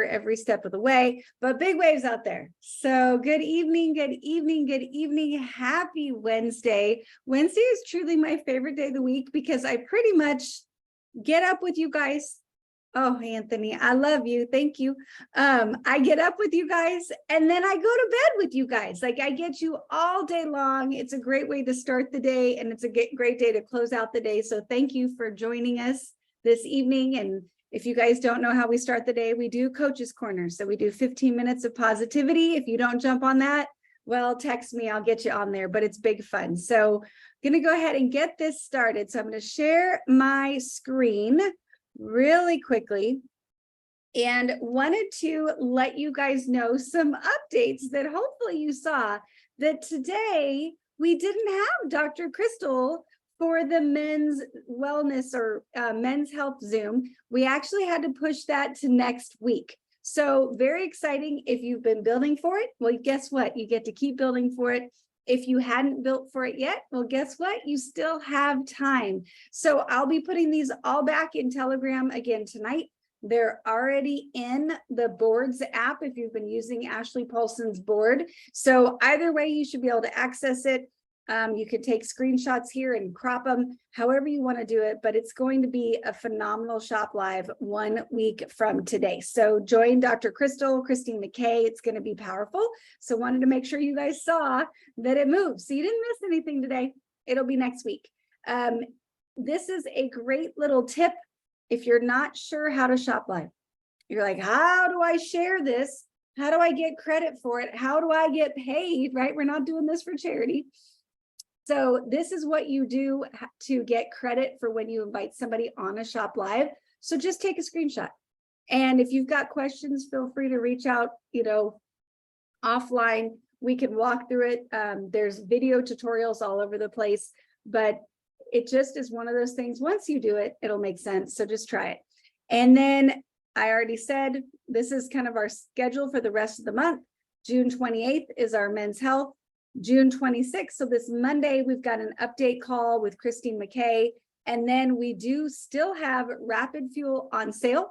every step of the way, but big waves out there. So good evening, good evening, good evening. Happy Wednesday. Wednesday is truly my favorite day of the week because I pretty much get up with you guys. Oh, Anthony, I love you. Thank you. I get up with you guys and then I go to bed with you guys. Like I get you all day long. It's a great way to start the day and it's a great day to close out the day. So thank you for joining us this evening. And if you guys don't know how we start the day, we do Coach's Corner. So we do 15 minutes of positivity. If you don't jump on that, well, text me, I'll get you on there, but it's big fun. So I'm going to go ahead and get this started. So I'm going to share my screen really quickly and wanted to let you guys know some updates that hopefully you saw that today we didn't have Dr. Crystal for the men's wellness or men's health Zoom. We actually had to push that to next week. So very exciting. If you've been building for it, well, guess what? You get to keep building for it. If you hadn't built for it yet, well, guess what? You still have time. So I'll be putting these all back in Telegram again tonight. They're already in the Boards app if you've been using Ashley Paulson's board. So either way, you should be able to access it. You could take screenshots here and crop them, however you want to do it, but it's going to be a phenomenal shop live 1 week from today. So join Dr. Crystal, Christine McKay. It's going to be powerful. So wanted to make sure you guys saw that it moves. So you didn't miss anything today. It'll be next week. This is a great little tip. If you're not sure how to shop live, you're like, how do I share this? How do I get credit for it? How do I get paid, right? We're not doing this for charity. So this is what you do to get credit for when you invite somebody on a shop live. So just take a screenshot. And if you've got questions, feel free to reach out, offline. We can walk through it. There's video tutorials all over the place, but it just is one of those things. Once you do it, it'll make sense. So just try it. And then I already said, this is kind of our schedule for the rest of the month. June 28th is our men's health. June 26th, so this Monday, we've got an update call with Christine McKay, and then we do still have Rapid Fuel on sale,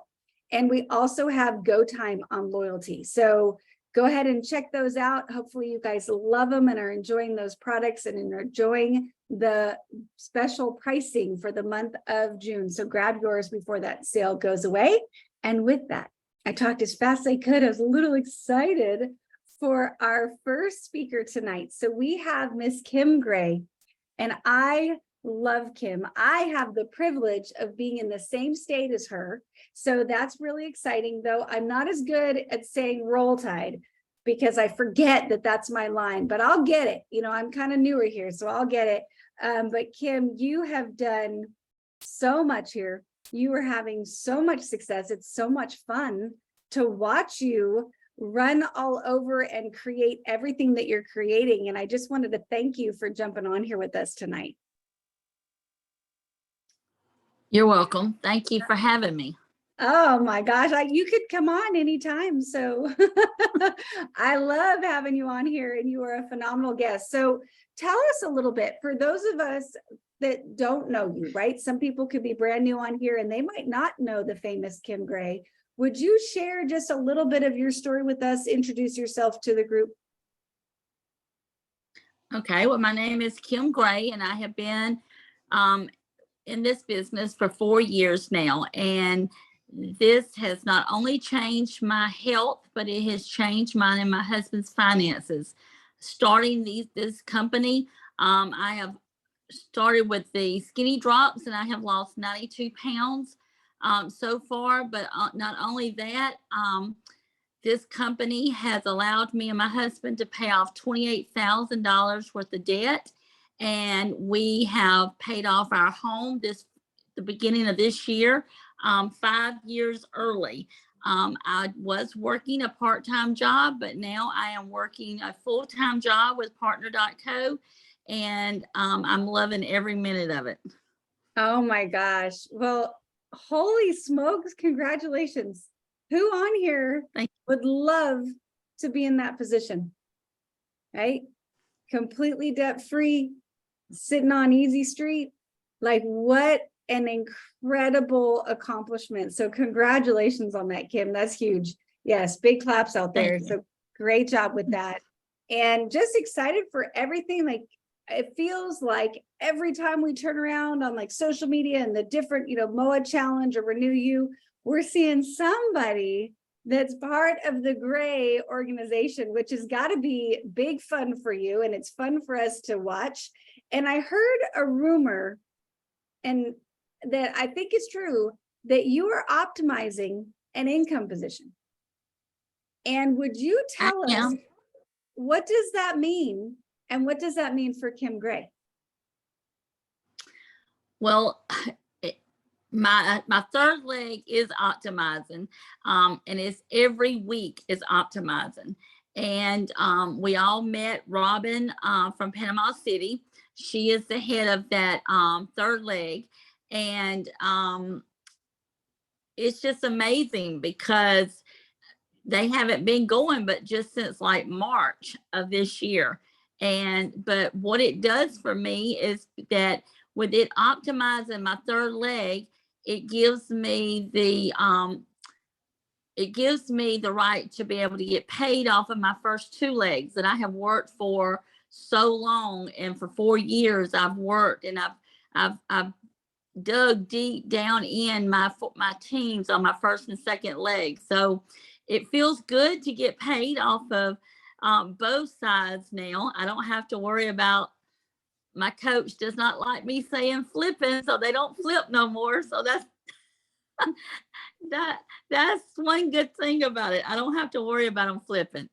and we also have Go Time on loyalty. So go ahead and check those out. Hopefully you guys love them and are enjoying those products and are enjoying the special pricing for the month of June. So grab yours before that sale goes away. And with that, I talked as fast as I could. I was a little excited for our first speaker tonight. So we have Miss Kim Gray, and I love Kim. I have the privilege of being in the same state as her. So that's really exciting, though I'm not as good at saying Roll Tide because I forget that that's my line, but I'll get it. I'm kind of newer here, so I'll get it. But Kim, you have done so much here. You are having so much success. It's so much fun to watch you run all over and create everything that you're creating. And I just wanted to thank you for jumping on here with us tonight. You're welcome. Thank you for having me. Oh my gosh, you could come on anytime. So I love having you on here and you are a phenomenal guest. So tell us a little bit, for those of us that don't know you, right? Some people could be brand new on here and they might not know the famous Kim Gray. Would you share just a little bit of your story with us? Introduce yourself to the group. Okay, well, my name is Kim Gray, and I have been in this business for 4 years now. And this has not only changed my health, but it has changed mine and my husband's finances. Starting this company, I have started with the skinny drops, and I have lost 92 pounds. So far, but not only that, this company has allowed me and my husband to pay off $28,000 worth of debt, and we have paid off our home the beginning of this year, 5 years early. I was working a part-time job, but now I am working a full-time job with Partner.co, and I'm loving every minute of it. Oh my gosh. Well, holy smokes, congratulations. Who on here would love to be in that position, right? Completely debt-free, sitting on easy street. Like, what an incredible accomplishment. So congratulations on that, Kim. That's huge. Yes, big claps out there. Thank you. So great job with that. And just excited for everything. Like it feels like every time we turn around on like social media and the different, MOA challenge or Renew You, we're seeing somebody that's part of the Gray organization, which has got to be big fun for you. And it's fun for us to watch. And I heard a rumor, and that I think is true, that you are optimizing an income position. And would you I tell us, am. what does that mean? And what does that mean for Kim Gray? Well, my third leg is optimizing, and it's every week is optimizing. And we all met Robin from Panama City. She is the head of that third leg, and it's just amazing because they haven't been going but just since like March of this year. But what it does for me is that with it optimizing my third leg, it gives me the right to be able to get paid off of my first two legs that I have worked for so long. And for 4 years I've worked, and I've dug deep down in my teams on my first and second leg. So it feels good to get paid off of both sides now. I don't have to worry about, my coach does not like me saying flipping, so they don't flip no more. So that's one good thing about it. I don't have to worry about them flipping.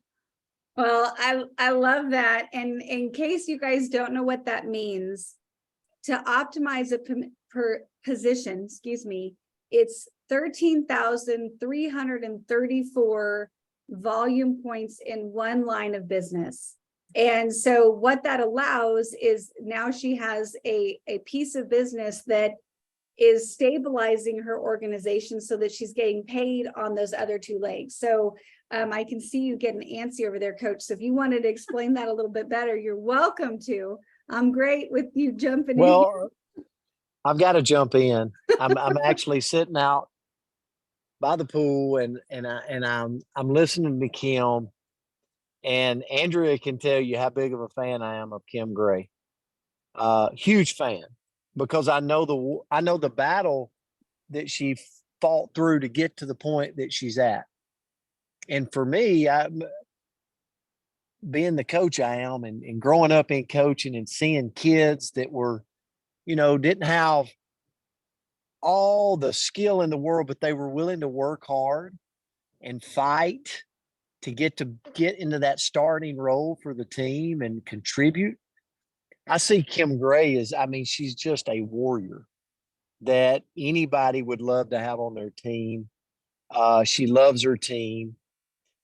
Well, I love that. And in case you guys don't know what that means, to optimize a per position, it's 13,334 volume points in one line of business. And so what that allows is now she has a piece of business that is stabilizing her organization so that she's getting paid on those other two legs. So I can see you getting antsy over there, Coach. So if you wanted to explain that a little bit better, you're welcome to. I'm great with you jumping in. Well, I've got to jump in. I'm actually sitting out by the pool, and I'm listening to Kim, and Andrea can tell you how big of a fan I am of Kim Gray. Huge fan, because I know the battle that she fought through to get to the point that she's at. And for me, being the coach I am, and growing up in coaching and seeing kids that were, didn't have all the skill in the world, but they were willing to work hard and fight to get into that starting role for the team and contribute. I see Kim Gray as, she's just a warrior that anybody would love to have on their team. She loves her team.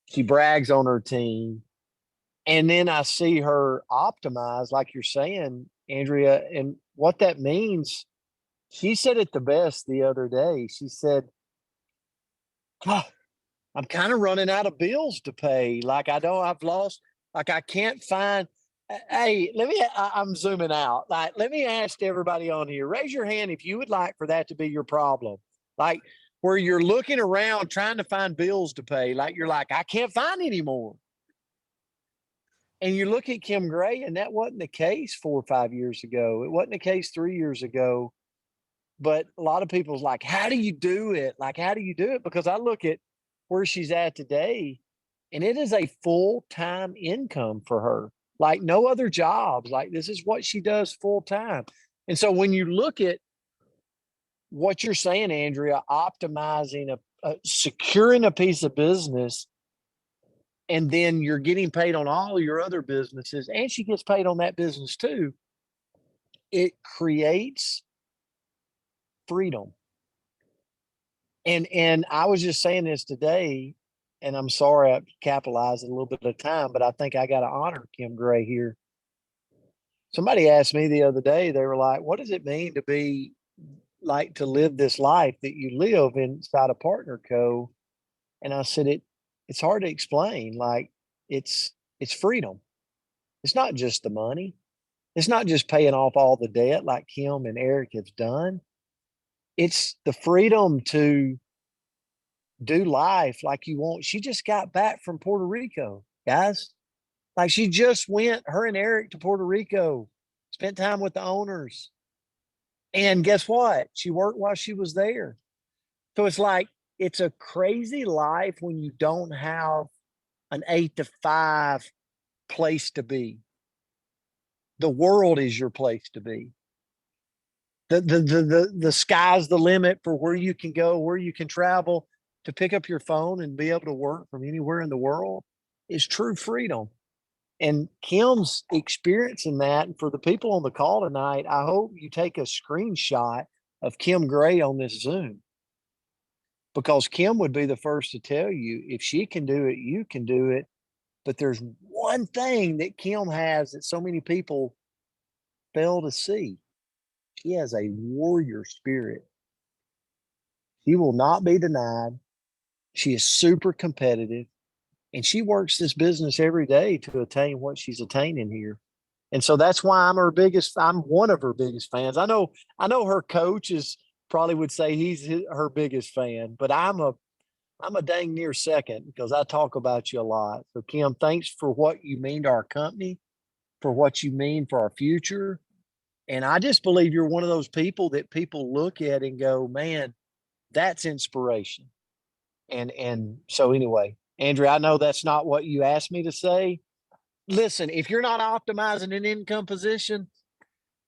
She brags on her team. And then I see her optimize, like you're saying, Andrea, and what that means. She said it the best the other day. She said, oh, I'm kind of running out of bills to pay. Like I've lost, like I can't find. Hey, I'm zooming out. Like, let me ask everybody on here, raise your hand if you would like for that to be your problem. Like where you're looking around trying to find bills to pay. Like you're like, I can't find any more. And you look at Kim Gray, and that wasn't the case 4 or 5 years ago. It wasn't the case 3 years ago. But a lot of people's like, how do you do it? Like, how do you do it? Because I look at where she's at today, and it is a full-time income for her, like no other jobs. Like this is what she does full time. And so when you look at what you're saying, Andrea, optimizing securing a piece of business, and then you're getting paid on all your other businesses, and she gets paid on that business too, it creates freedom. And I was just saying this today, and I'm sorry I capitalized a little bit of time, but I think I got to honor Kim Gray here. Somebody asked me the other day, they were like, what does it mean to be like to live this life that you live inside a partner co? And I said, it's hard to explain. Like it's freedom. It's not just the money. It's not just paying off all the debt like Kim and Eric have done. It's the freedom to do life like you want. She just got back from Puerto Rico, guys. Like she just went, her and Eric, to Puerto Rico, spent time with the owners. And guess what? She worked while she was there. So it's like, it's a crazy life when you don't have an 8 to 5 place to be. The world is your place to be. The sky's the limit for where you can go, where you can travel. To pick up your phone and be able to work from anywhere in the world is true freedom. And Kim's experiencing that. And for the people on the call tonight, I hope you take a screenshot of Kim Gray on this Zoom, because Kim would be the first to tell you, if she can do it, you can do it. But there's one thing that Kim has that so many people fail to see. She has a warrior spirit. She will not be denied. She is super competitive, and she works this business every day to attain what she's attaining here. And so that's why I'm one of her biggest fans. I know her coach probably would say he's her biggest fan, but I'm a dang near second, because I talk about you a lot. So Kim, thanks for what you mean to our company, for what you mean for our future. And I just believe you're one of those people that people look at and go, man, that's inspiration. And so anyway, Andrea, I know that's not what you asked me to say. Listen, if you're not optimizing an income position,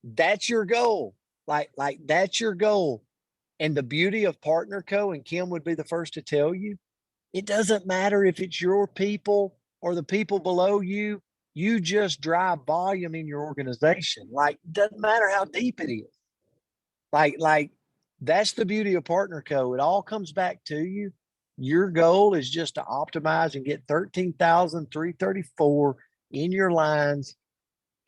that's your goal. Like that's your goal. And the beauty of Partner Co., and Kim would be the first to tell you, it doesn't matter if it's your people or the people below you. You just drive volume in your organization. Like, doesn't matter how deep it is. Like that's the beauty of Partner Co. It all comes back to you. Your goal is just to optimize and get 13,334 in your lines,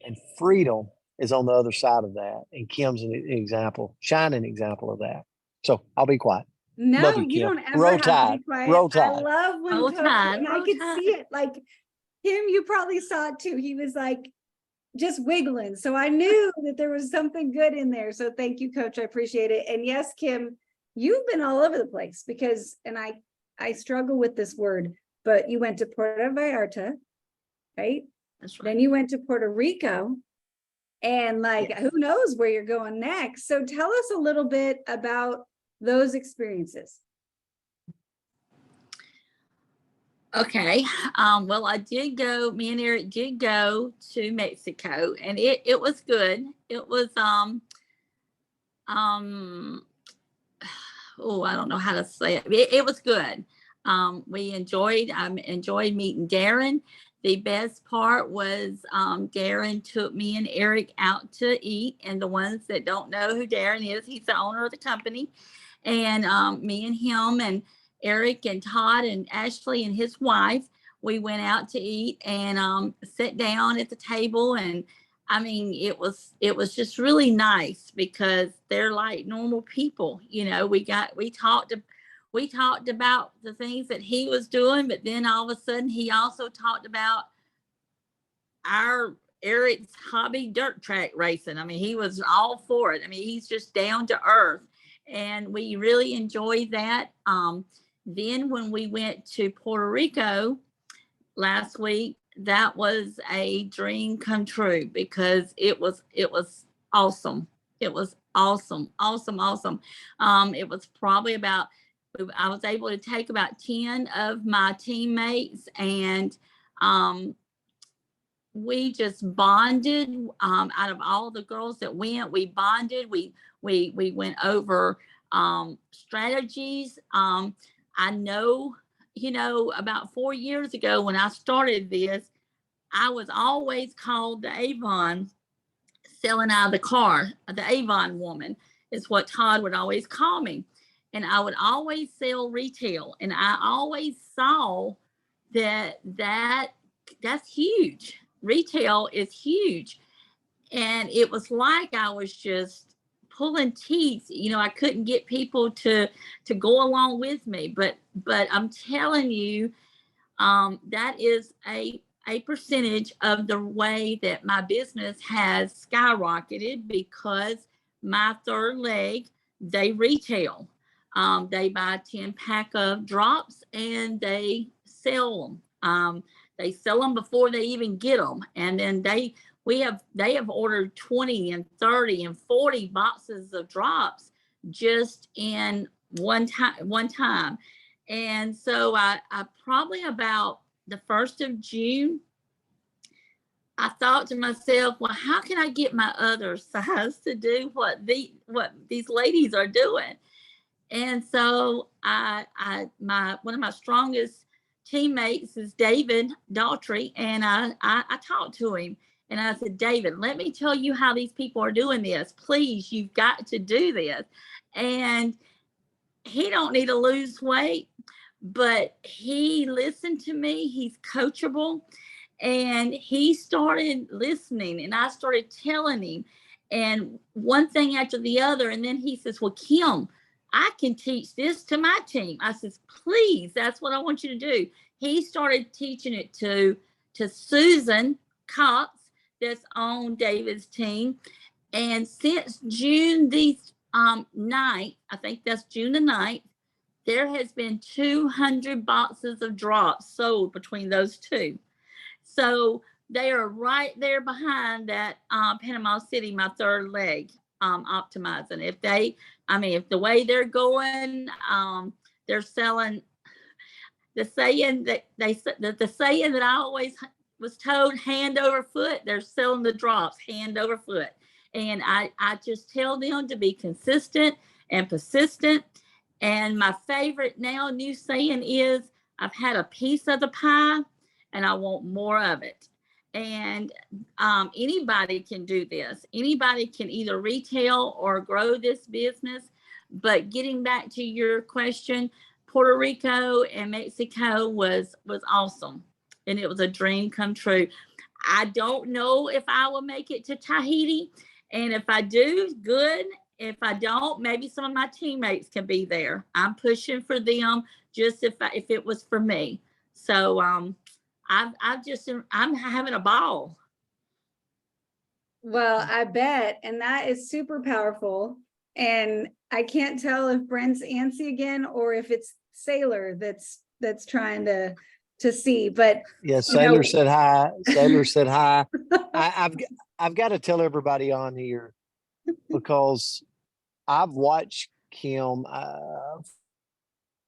and freedom is on the other side of that. And Kim's an example, shining example of that. So I'll be quiet. No, Love you, you Kim. don't ever Roll have to Tide. be quiet. Roll I Tide. love when Roll Coach, Tide, and I Roll could Tide. see it. Like him, you probably saw it too. He was like just wiggling. So I knew that there was something good in there. So thank you, Coach. I appreciate it. And yes, Kim, you've been all over the place, because, and I struggle with this word, but you went to Puerto Vallarta, right? That's right. Then you went to Puerto Rico, and like, Yes. who knows where you're going next. So tell us a little bit about those experiences. Okay. Well, me and Eric did go to Mexico, and it was good. It was, oh, I don't know how to say it. It was good. I enjoyed meeting Darren. The best part was, Darren took me and Eric out to eat. And the ones that don't know who Darren is, he's the owner of the company. And me and him and Eric and Todd and Ashley and his wife, we went out to eat and sat down at the table. And I mean, it was just really nice, because they're like normal people. We talked about the things that he was doing, but then all of a sudden he also talked about Eric's hobby, dirt track racing. I mean, he was all for it. I mean, he's just down to earth, and we really enjoyed that. Then when we went to Puerto Rico last week, that was a dream come true, because it was awesome. It was awesome. It was probably I was able to take about 10 of my teammates, and we just bonded. Out of all the girls that went, we bonded. We went over strategies. I know, about 4 years ago when I started this, I was always called the Avon selling out of the car. The Avon woman is what Todd would always call me. And I would always sell retail. And I always saw that's huge. Retail is huge. And it was like I was just pulling teeth. I couldn't get people to go along with me. But I'm telling you, that is a percentage of the way that my business has skyrocketed, because my third leg, they retail. They buy a 10-pack of drops and they sell them. They sell them before they even get them. And then they have ordered 20 and 30 and 40 boxes of drops just in one time. And so I probably about the 1st of June, I thought to myself, well, how can I get my other size to do what these ladies are doing? And so one of my strongest teammates is David Daughtry, and I talked to him and I said, David, let me tell you how these people are doing this. Please, you've got to do this. And he don't need to lose weight, but he listened to me. He's coachable. And he started listening, and I started telling him, and one thing after the other. And then he says, well, Kim, I can teach this to my team. I says, please, that's what I want you to do. He started teaching it to Susan Cox, that's on David's team. And since June the 9th, I think that's June the 9th, there has been 200 boxes of drops sold between those two. So they are right there behind that Panama City, my third leg, optimizing. If the way they're going, they're selling. The saying that the saying that I always was told, hand over foot, they're selling the drops hand over foot. And I just tell them to be consistent and persistent. And my favorite now new saying is, I've had a piece of the pie and I want more of it. And anybody can do this. Anybody can either retail or grow this business. But getting back to your question, Puerto Rico and Mexico was awesome. And it was a dream come true. I don't know if I will make it to Tahiti. And if I do, good. If I don't, maybe some of my teammates can be there. I'm pushing for them, just if it was for me. So I'm having a ball. Well, I bet. And that is super powerful. And I can't tell if Brent's antsy again or if it's Sailor that's trying to see. But yeah, Sailor said hi. Sailor said hi. I've got to tell everybody on here, because I've watched Kim.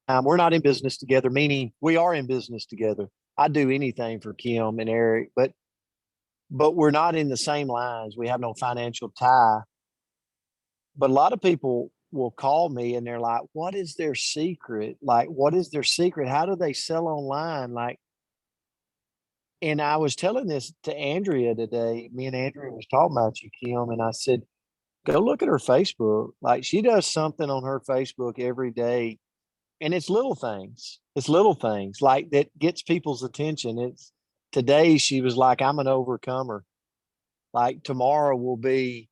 We're not in business together, meaning we are in business together. I'd do anything for Kim and Eric, but we're not in the same lines. We have no financial tie. But a lot of people will call me and they're like, what is their secret? Like, what is their secret? How do they sell online? Like, and I was telling this to Andrea today. Me and Andrea was talking about you, Kim, and I said, go look at her Facebook. Like, she does something on her Facebook every day. And it's little things. It's little things like that gets people's attention. It's today she was like, I'm an overcomer. Like, tomorrow will be,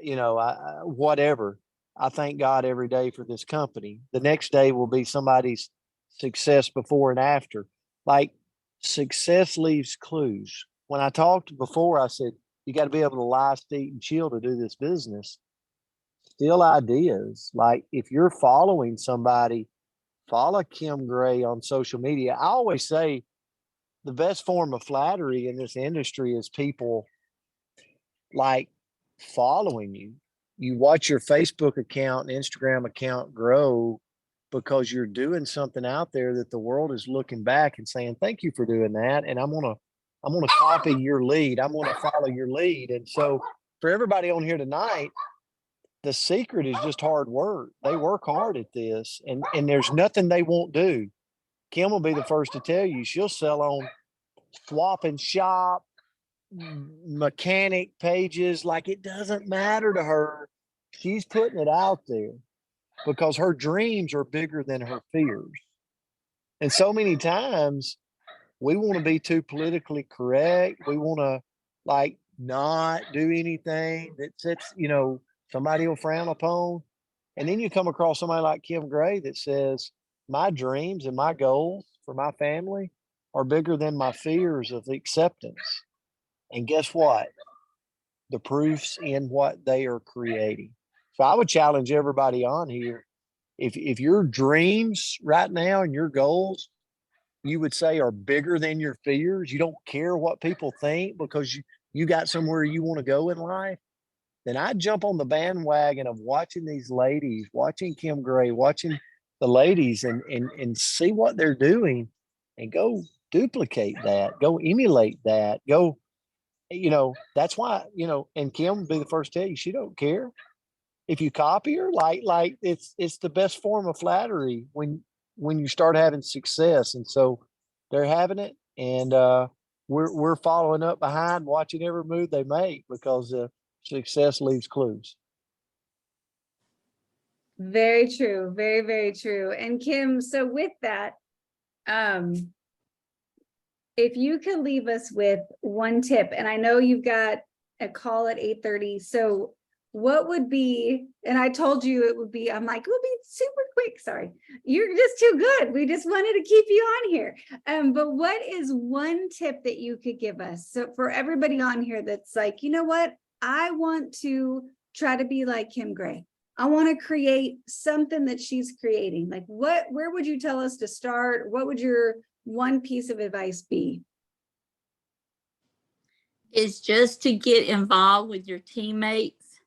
whatever. I thank God every day for this company. The next day will be somebody's success before and after. Like, success leaves clues. When I talked before, I said, you got to be able to lie, eat, and chill to do this business. Steal ideas. Like, if you're following somebody, follow Kim Gray on social media. I always say the best form of flattery in this industry is people like following you. You watch your Facebook account and Instagram account grow because you're doing something out there that the world is looking back and saying, thank you for doing that. And I'm gonna copy your lead. I'm gonna follow your lead. And so for everybody on here tonight, the secret is just hard work. They work hard at this, and there's nothing they won't do. Kim will be the first to tell you she'll sell on Swap and Shop, mechanic pages. Like, it doesn't matter to her. She's putting it out there because her dreams are bigger than her fears. And so many times we want to be too politically correct. We want to like not do anything that sets, somebody will frown upon. And then you come across somebody like Kim Gray that says, my dreams and my goals for my family are bigger than my fears of acceptance. And guess what? The proof's in what they are creating. So I would challenge everybody on here, if your dreams right now and your goals, you would say, are bigger than your fears, you don't care what people think because you got somewhere you want to go in life, then I'd jump on the bandwagon of watching these ladies, watching Kim Gray, watching the ladies and see what they're doing and go duplicate that, go emulate that, go, that's why, and Kim would be the first to tell you, she don't care if you copy her. Like it's the best form of flattery when you start having success. And so they're having it, and we're following up behind, watching every move they make, because success leaves clues. Very true. Very, very true. And Kim, so with that, if you could leave us with one tip, and I know you've got a call at 8:30, so what would be, and I told you it would be, I'm like, we'll be super quick. Sorry, you're just too good. We just wanted to keep you on here. But what is one tip that you could give us? So for everybody on here that's like, you know what, I want to try to be like Kim Gray. I want to create something that she's creating. Like where would you tell us to start? What would your one piece of advice be? Is just to get involved with your teammates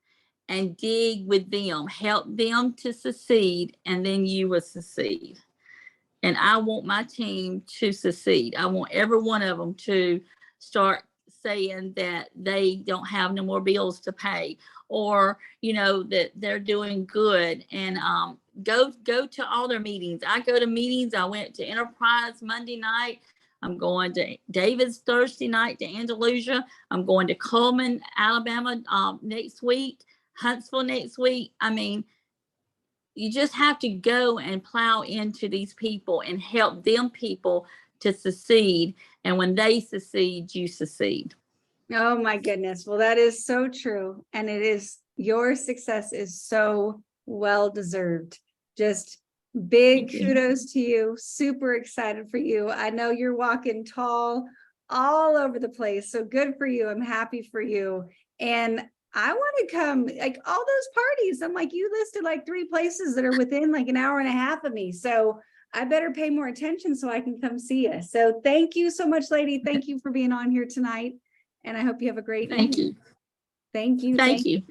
and dig with them, help them to succeed, and then you will succeed. And I want my team to succeed. I want every one of them to start saying that they don't have no more bills to pay, or that they're doing good. And go to all their meetings. I go to meetings. I went to Enterprise Monday night. I'm going to David's Thursday night to Andalusia. I'm going to Coleman, Alabama next week, Huntsville next week. I mean, you just have to go and plow into these people and help them people to succeed. And when they succeed, you succeed. Oh my goodness. Well, that is so true. And your success is so well deserved. Just big kudos to you. Super excited for you. I know you're walking tall all over the place. So good for you. I'm happy for you. And I want to come, like, all those parties. I'm like, you listed like 3 places that are within like an hour and a half of me. So I better pay more attention so I can come see you. So thank you so much, lady. Thank you for being on here tonight. And I hope you have a great evening. Thank you. Thank you.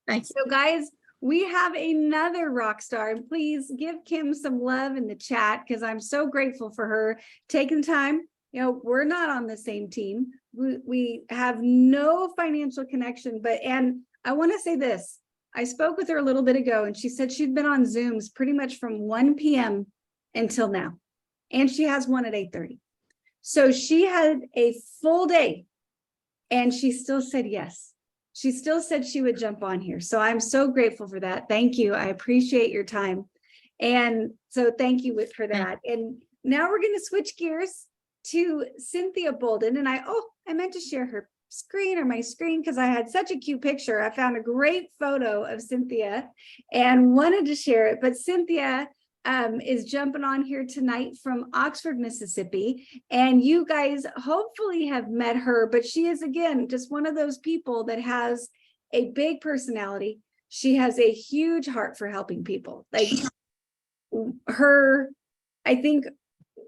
Thanks. So guys, we have another rock star, and please give Kim some love in the chat, because I'm so grateful for her taking time. We're not on the same team. We have no financial connection, and I want to say this. I spoke with her a little bit ago, and she said she'd been on Zooms pretty much from 1 p.m. until now. And she has one at 8:30. So she had a full day, and she still said yes. She still said she would jump on here. So I'm so grateful for that. Thank you. I appreciate your time. And so thank you for that. And now we're going to switch gears to Cynthia Bolden. And I meant to share her screen, or my screen, because I had such a cute picture. I found a great photo of Cynthia and wanted to share it. But Cynthia is jumping on here tonight from Oxford, Mississippi. And you guys hopefully have met her, but she is, again, just one of those people that has a big personality. She has a huge heart for helping people. Like I think,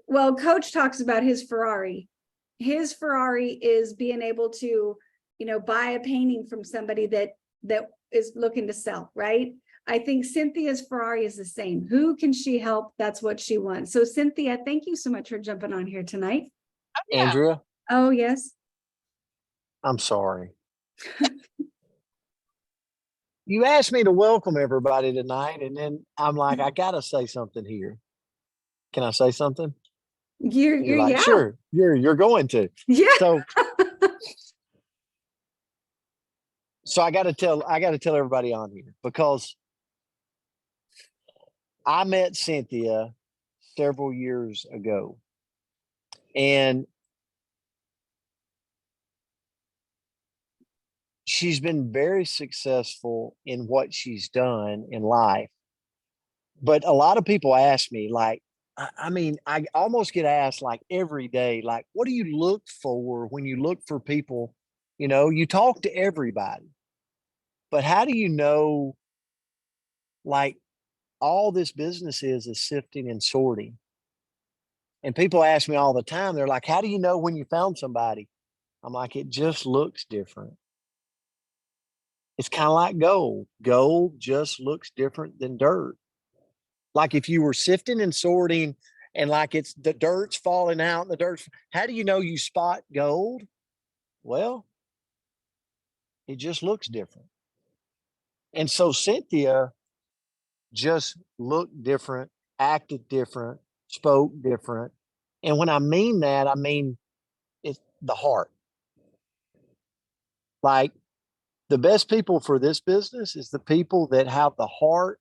well, Coach talks about his Ferrari. His Ferrari is being able to, buy a painting from somebody that is looking to sell, right? I think Cynthia's Ferrari is the same. Who can she help? That's what she wants. So Cynthia, thank you so much for jumping on here tonight. Andrea? Oh, yes. I'm sorry. You asked me to welcome everybody tonight, and then I'm like, I gotta say something here. Can I say something? You're like, yeah. Sure, you're going to. Yeah. So I gotta tell everybody on here, because I met Cynthia several years ago, and she's been very successful in what she's done in life. But a lot of people ask me, like, I mean, I almost get asked like every day, like, what do you look for when you look for people? You talk to everybody, but how do you know, like, all this business is sifting and sorting. And people ask me all the time, they're like, how do you know when you found somebody? I'm like, it just looks different. It's kind of like gold. Gold just looks different than dirt. Like if you were sifting and sorting and like it's the dirt's falling out and the dirt's, how do you know you spot gold? Well, it just looks different. And so Cynthia just looked different, acted different, spoke different. And when I mean that, I mean it's the heart. Like the best people for this business is the people that have the heart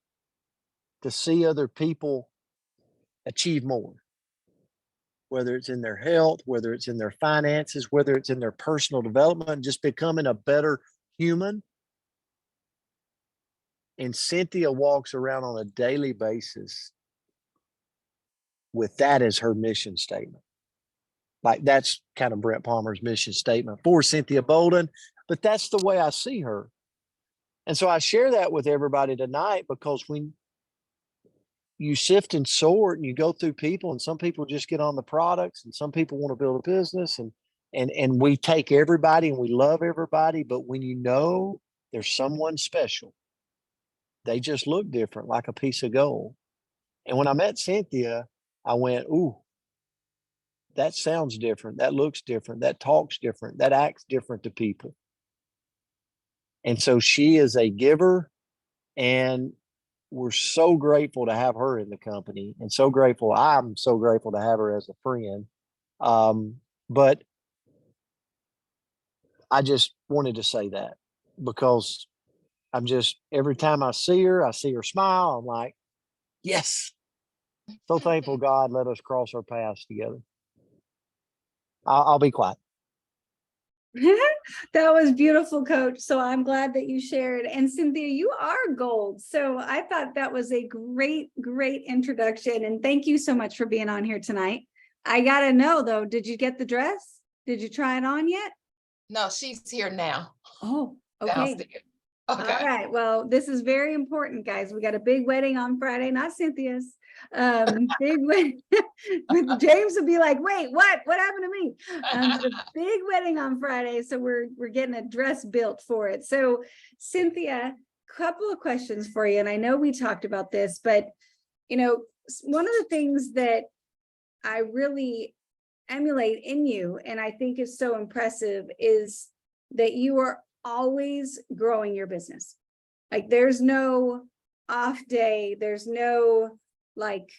to see other people achieve more, whether it's in their health, whether it's in their finances, whether it's in their personal development, just becoming a better human. And Cynthia walks around on a daily basis with that as her mission statement. Like that's kind of Brent Palmer's mission statement for Cynthia Bolden, but that's the way I see her. And so I share that with everybody tonight because when you sift and sort and you go through people, and some people just get on the products and some people want to build a business, and we take everybody and we love everybody, but when you know there's someone special, they just look different, like a piece of gold. And when I met Cynthia, I went, ooh, that sounds different. That looks different. That talks different. That acts different to people. And so she is a giver, and we're so grateful to have her in the company, and so grateful. I'm so grateful to have her as a friend. But I just wanted to say that because I'm just, every time I see her smile. I'm like, yes, so thankful God let us cross our paths together. I'll be quiet. That was beautiful, Coach. So I'm glad that you shared. And Cynthia, you are gold. So I thought that was a great, great introduction. And thank you so much for being on here tonight. I got to know though, did you get the dress? Did you try it on yet? No, she's here now. Oh, okay. Downstairs. Okay. All right. Well, this is very important, guys. We got a big wedding on Friday, not Cynthia's. Big wedding. James would be like, wait, what happened to me? The big wedding on Friday. So we're getting a dress built for it. So Cynthia, couple of questions for you. And I know we talked about this, but you know, one of the things that I really emulate in you, and I think is so impressive, is that you are always growing your business. Like there's no off day. There's no like,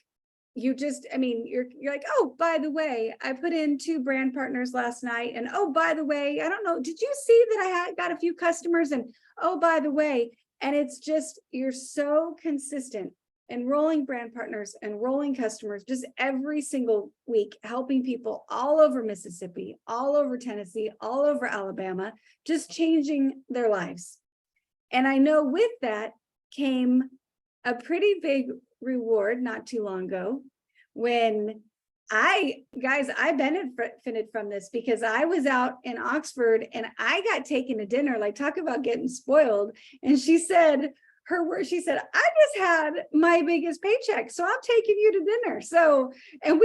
you just, I mean, you're like, oh, by the way, I put in 2 brand partners last night. And oh, by the way, I don't know, did you see that I got a few customers? And oh, by the way, and it's just, you're so consistent enrolling brand partners, enrolling customers, just every single week, helping people all over Mississippi, all over Tennessee, all over Alabama, just changing their lives. And I know with that came a pretty big reward not too long ago when I benefited from this, because I was out in Oxford and I got taken to dinner, like talk about getting spoiled. And she said, she said, I just had my biggest paycheck, so I'm taking you to dinner. So, and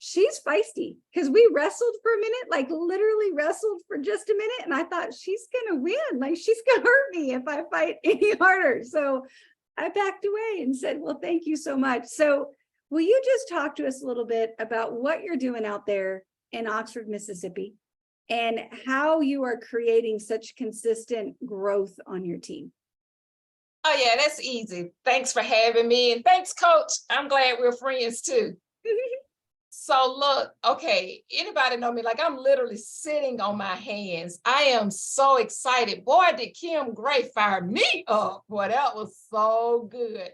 she's feisty because we wrestled for a minute, like literally wrestled for just a minute. And I thought she's going to win. Like she's going to hurt me if I fight any harder. So I backed away and said, well, thank you so much. So will you just talk to us a little bit about what you're doing out there in Oxford, Mississippi, and how you are creating such consistent growth on your team? Oh yeah, that's easy. Thanks for having me. And thanks, Coach. I'm glad we're friends too. So look, okay, anybody know me? Like I'm literally sitting on my hands. I am so excited. Boy, did Kim Gray fire me up. Boy, that was so good.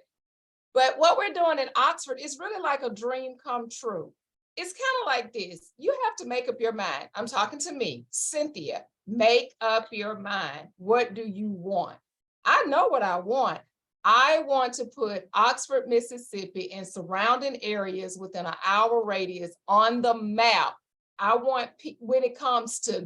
But what we're doing in Oxford is really like a dream come true. It's kind of like this. You have to make up your mind. I'm talking to me, Cynthia. Make up your mind. What do you want? I know what I want. I want to put Oxford, Mississippi and surrounding areas within an hour radius on the map. I want, when it comes to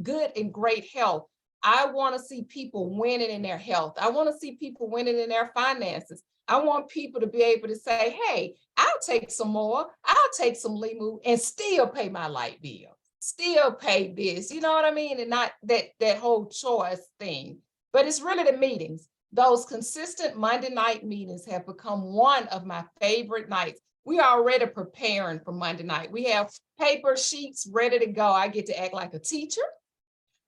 good and great health, I want to see people winning in their health. I want to see people winning in their finances. I want people to be able to say, hey, I'll take some more, I'll take some limu and still pay my light bill, still pay this, you know what I mean? And not that whole choice thing, but it's really the meetings. Those consistent Monday night meetings have become one of my favorite nights. We are already preparing for Monday night. We have paper sheets ready to go. I get to act like a teacher.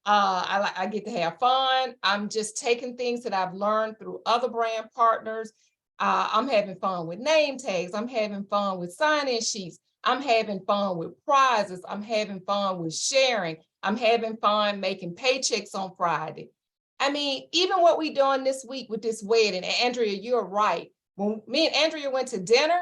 I get to have fun. I'm just taking things that I've learned through other brand partners. I'm having fun with name tags. I'm having fun with sign-in sheets. I'm having fun with prizes. I'm having fun with sharing. I'm having fun making paychecks on Friday. I mean, even what we doing this week with this wedding, and Andrea, you're right. When me and Andrea went to dinner,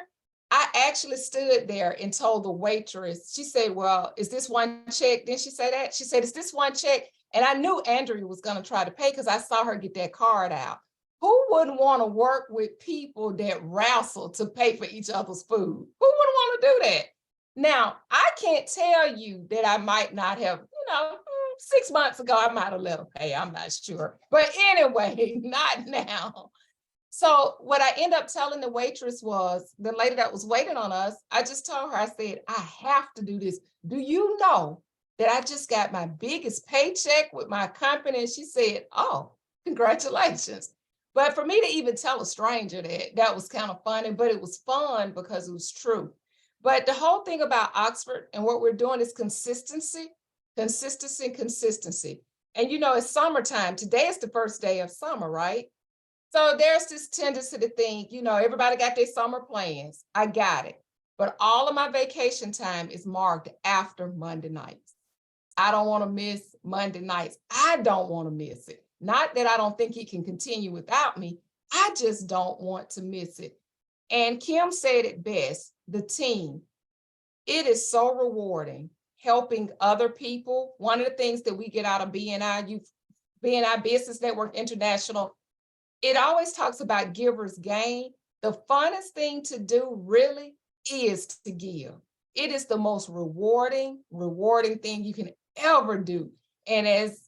I actually stood there and told the waitress, she said, well, is this one check? Didn't she say that? She said, is this one check? And I knew Andrea was going to try to pay because I saw her get that card out. Who wouldn't want to work with people that wrestle to pay for each other's food? Who wouldn't want to do that? Now, I can't tell you that I might not have, 6 months ago, I might have let them pay. I'm not sure. But anyway, not now. So what I end up telling the waitress was, the lady that was waiting on us, I just told her, I said, I have to do this. Do you know that I just got my biggest paycheck with my company? And she said, oh, congratulations. But for me to even tell a stranger that was kind of funny, but it was fun because it was true. But the whole thing about Oxford and what we're doing is consistency. And it's summertime. Today is the first day of summer, right? So there's this tendency to think, everybody got their summer plans. I got it. But all of my vacation time is marked after Monday nights. I don't want to miss Monday nights. I don't want to miss it. Not that I don't think it can continue without me. I just don't want to miss it. And Kim said it best, the team. It is so rewarding helping other people. One of the things that we get out of BNI Business Network International, it always talks about givers gain. The funnest thing to do really is to give. It is the most rewarding thing you can ever do. And as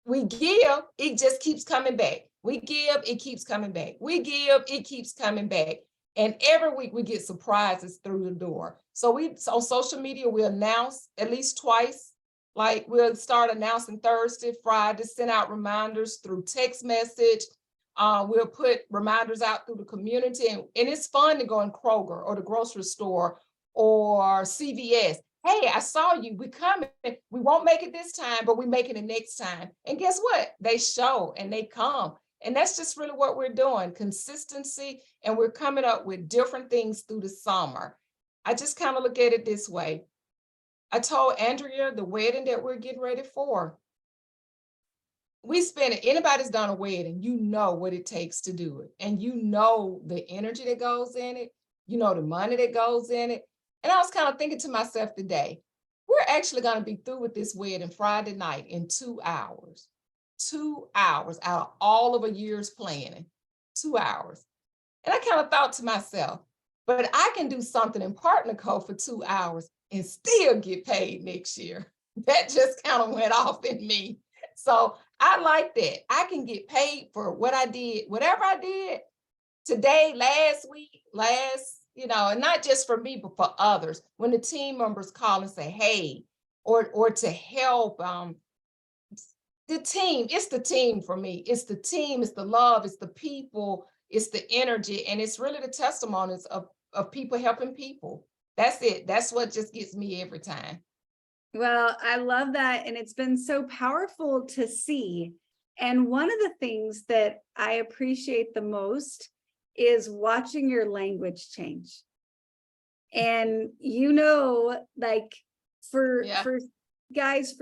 we give, it just keeps coming back. We give, it keeps coming back. We give, it keeps coming back. And every week we get surprises through the door. So on social media, we announce at least twice. Like we'll start announcing Thursday, Friday, send out reminders through text message. We'll put reminders out through the community. And it's fun to go in Kroger or the grocery store or CVS. Hey, I saw you. We're coming. We won't make it this time, but we're making it next time. And guess what? They show and they come. And that's just really what we're doing, consistency. And we're coming up with different things through the summer. I just kind of look at it this way. I told Andrea the wedding that we're getting ready for, anybody's done a wedding, you know what it takes to do it. And you know the energy that goes in it, you know the money that goes in it. And I was kind of thinking to myself today, we're actually going to be through with this wedding Friday night in 2 hours. 2 hours out of all of a year's planning, 2 hours. And I kind of thought to myself, but I can do something in Partner Code for 2 hours and still get paid next year. That just kind of went off in me. So I like that. I can get paid for what I did, whatever I did today, last week, and not just for me, but for others. When the team members call and say, hey, or to help the team, it's the team for me. It's the team, it's the love, it's the people, it's the energy, and it's really the testimonies of people helping people. That's it. That's what just gets me every time. Well, I love that. And it's been so powerful to see. And one of the things that I appreciate the most is watching your language change. And for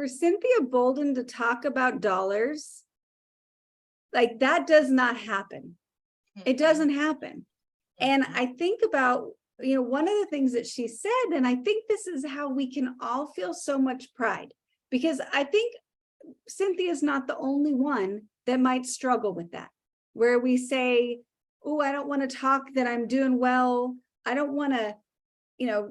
Cynthia Bolden to talk about dollars, like that does not happen. It doesn't happen. And I think about, one of the things that she said, and I think this is how we can all feel so much pride, because I think Cynthia is not the only one that might struggle with that, where we say, oh, I don't want to talk that I'm doing well. I don't want to,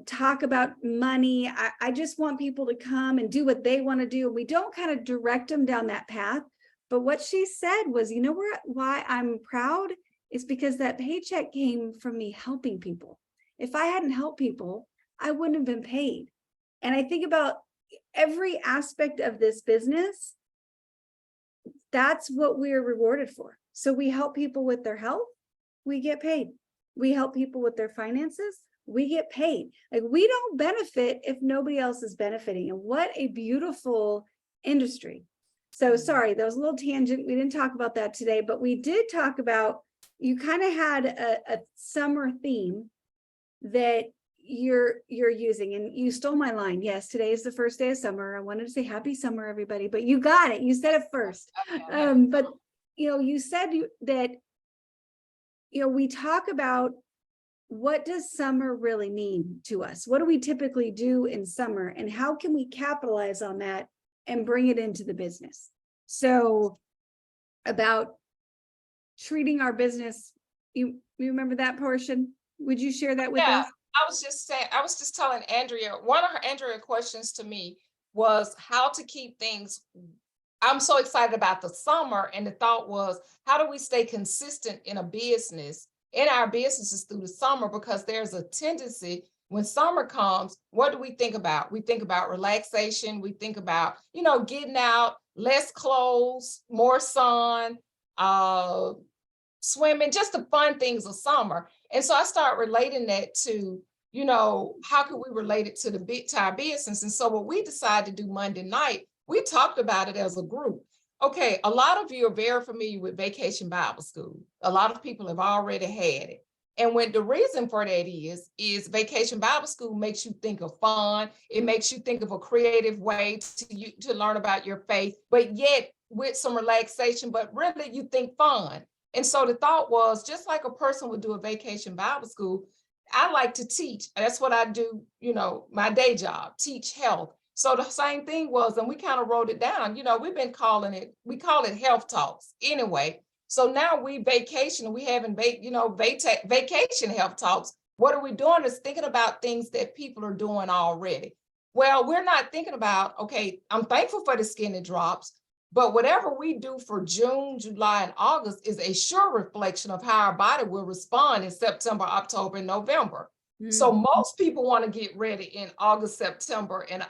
talk about money. I just want people to come and do what they want to do. We don't kind of direct them down that path. But what she said was, why I'm proud It's because that paycheck came from me helping people. If I hadn't helped people, I wouldn't have been paid. And I think about every aspect of this business. That's what we're rewarded for. So we help people with their health, we get paid. We help people with their finances, we get paid. Like, we don't benefit if nobody else is benefiting. And what a beautiful industry. So sorry, that was a little tangent. We didn't talk about that today, but we did talk about, you kind of had a summer theme that you're using, and you stole my line. Yes, today is the first day of summer. I wanted to say happy summer, everybody, but you got it. You said it first. But you said that, we talk about, what does summer really mean to us? What do we typically do in summer, and how can we capitalize on that and bring it into the business? So about treating our business, you remember that portion? Would you share that with us? I was just telling Andrea, one of Andrea questions to me was how to keep things. I'm so excited about the summer, and the thought was, how do we stay consistent in our businesses through the summer? Because there's a tendency, when summer comes, what do we think about? We think about relaxation. We think about, getting out, less clothes, more sun, swimming, just the fun things of summer. And so I start relating that to, how can we relate it to our business? And so what we decided to do Monday night, we talked about it as a group. Okay, a lot of you are very familiar with Vacation Bible School. A lot of people have already had it. And when the reason for that is Vacation Bible School makes you think of fun. It makes you think of a creative way to learn about your faith, but yet with some relaxation, but really you think fun. And so the thought was, just like a person would do a Vacation Bible School, I like to teach. That's what I do, my day job, teach health. So the same thing was, and we kind of wrote it down, we call it health talks anyway. So now we vacation, we having, vacation health talks. What are we doing is thinking about things that people are doing already. Well, we're not thinking about, okay, I'm thankful for the skinny drops, but whatever we do for June, July, and August is a sure reflection of how our body will respond in September, October, and November. So most people want to get ready in August, September, and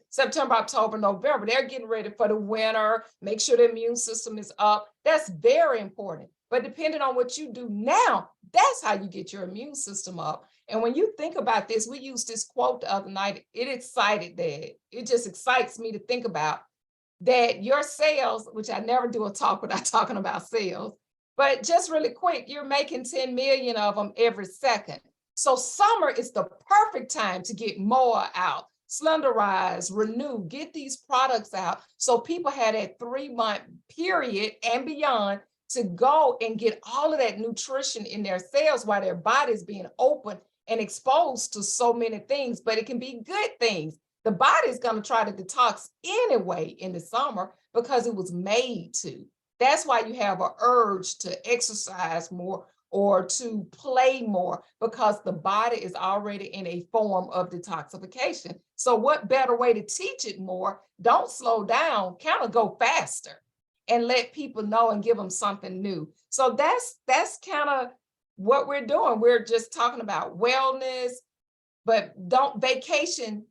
September, October, November. They're getting ready for the winter, make sure the immune system is up. That's very important. But depending on what you do now, that's how you get your immune system up. And when you think about this, we used this quote the other night. It just excites me to think about that your sales, which I never do a talk without talking about sales, but just really quick, you're making 10 million of them every second. So summer is the perfect time to get more out, slenderize, renew, get these products out. So people had that 3-month period and beyond to go and get all of that nutrition in their cells while their body's being open and exposed to so many things, but it can be good things. The body's going to try to detox anyway in the summer because it was made to. That's why you have an urge to exercise more or to play more, because the body is already in a form of detoxification. So what better way to teach it more? Don't slow down, kind of go faster and let people know and give them something new. So that's kind of what we're doing. We're just talking about wellness, but don't vacation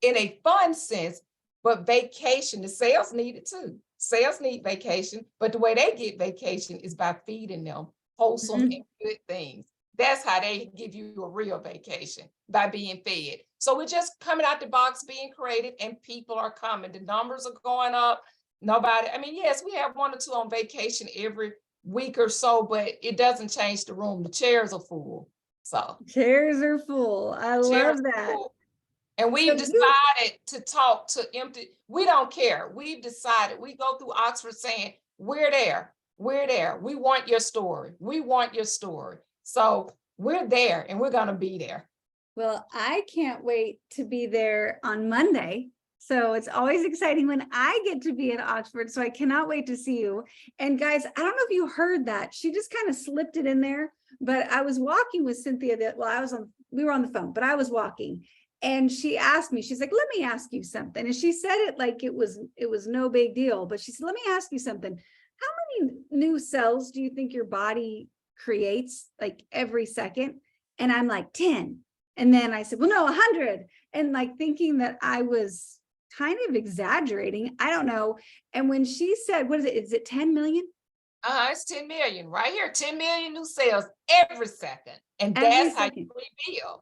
in a fun sense, but vacation, the sales need it too. Sales need vacation, but the way they get vacation is by feeding them wholesome and good things. That's how they give you a real vacation, by being fed. So we're just coming out the box, being creative, and people are coming. The numbers are going up. Yes, we have 1 or 2 on vacation every week or so, but it doesn't change the room. The chairs are full. So Chairs are full. I love that. Full. And we've decided to talk to empty. We don't care. We've decided. We go through Oxford saying, we're there. We're there. We want your story. We want your story. So we're there, and we're going to be there. Well, I can't wait to be there on Monday. So it's always exciting when I get to be in Oxford. So I cannot wait to see you. And guys, I don't know if you heard that. She just kind of slipped it in there, but I was walking with Cynthia we were on the phone, but I was walking, and she asked me, she's like, let me ask you something. And she said it like it was no big deal, but she said, let me ask you something. How many new cells do you think your body creates like every second. And I'm like 10. And then I said, well, no, 100. And like thinking that I was kind of exaggerating. I don't know. And when she said, what is it? Is it 10 million? It's 10 million right here, 10 million new sales every second. And Every that's how second. you rebuild.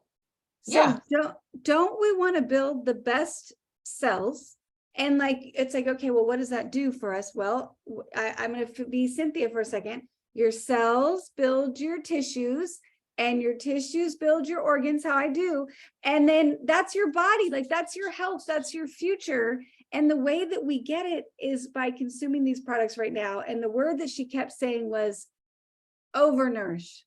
So Yeah. don't we want to build the best cells? And like, it's like, okay, well, what does that do for us? Well, I'm going to be Cynthia for a second. Your cells build your tissues, and your tissues build your organs, how I do. And then that's your body, like that's your health, that's your future. And the way that we get it is by consuming these products right now. And the word that she kept saying was overnourished.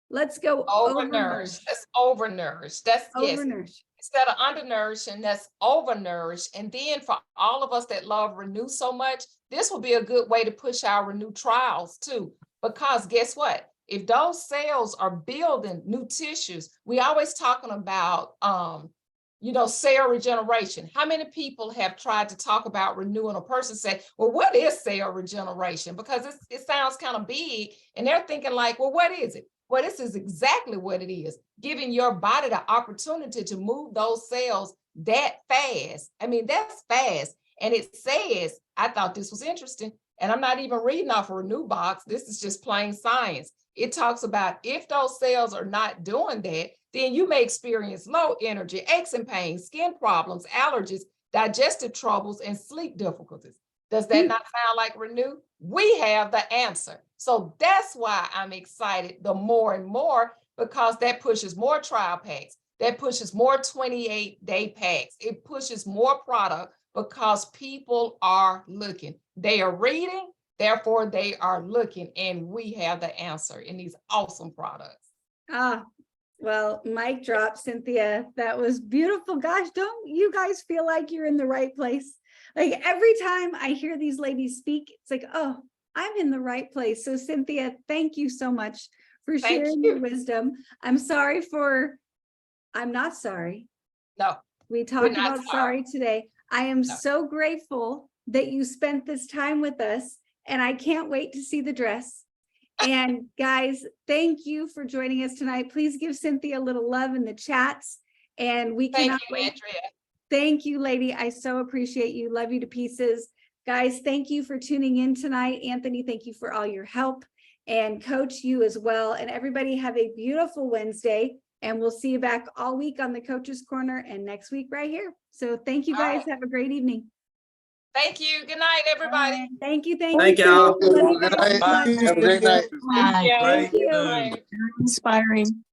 Let's go Overnourished. That's overnourished. That's yes. overnourished. Instead of undernourished, and that's overnourished. And then for all of us that love Renew so much, this will be a good way to push our Renew trials too. Because guess what? If those cells are building new tissues, we always talking about cell regeneration. How many people have tried to talk about Renew and a person say, well, what is cell regeneration? Because it sounds kind of big, and they're thinking like, well, what is it? Well, this is exactly what it is, giving your body the opportunity to move those cells that fast. I mean, that's fast. And it says, I thought this was interesting, and I'm not even reading off a Renew box. This is just plain science. It talks about if those cells are not doing that, then you may experience low energy, aches and pains, skin problems, allergies, digestive troubles, and sleep difficulties. Does that not sound like Renew? We have the answer. So that's why I'm excited the more and more, because that pushes more trial packs, that pushes more 28-day packs. It pushes more product because people are looking. They are reading, therefore they are looking, and we have the answer in these awesome products. Well, mic drop, Cynthia. That was beautiful. Gosh, don't you guys feel like you're in the right place? Like every time I hear these ladies speak, it's like, oh, I'm in the right place. So Cynthia, thank you so much for sharing your wisdom. I'm not sorry. No. We talked about sorry today. I am so grateful that you spent this time with us, and I can't wait to see the dress. And guys, thank you for joining us tonight. Please give Cynthia a little love in the chats, and we cannot wait. Andrea. Thank you, lady. I so appreciate you. Love you to pieces. Guys, thank you for tuning in tonight. Anthony, thank you for all your help, and Coach, you as well. And everybody have a beautiful Wednesday, and we'll see you back all week on the Coach's Corner and next week right here. So thank you guys. Have a great evening. Thank you. Good night, everybody. Thank you. Thank y'all. Good night. Have a great night. Thank you. Inspiring.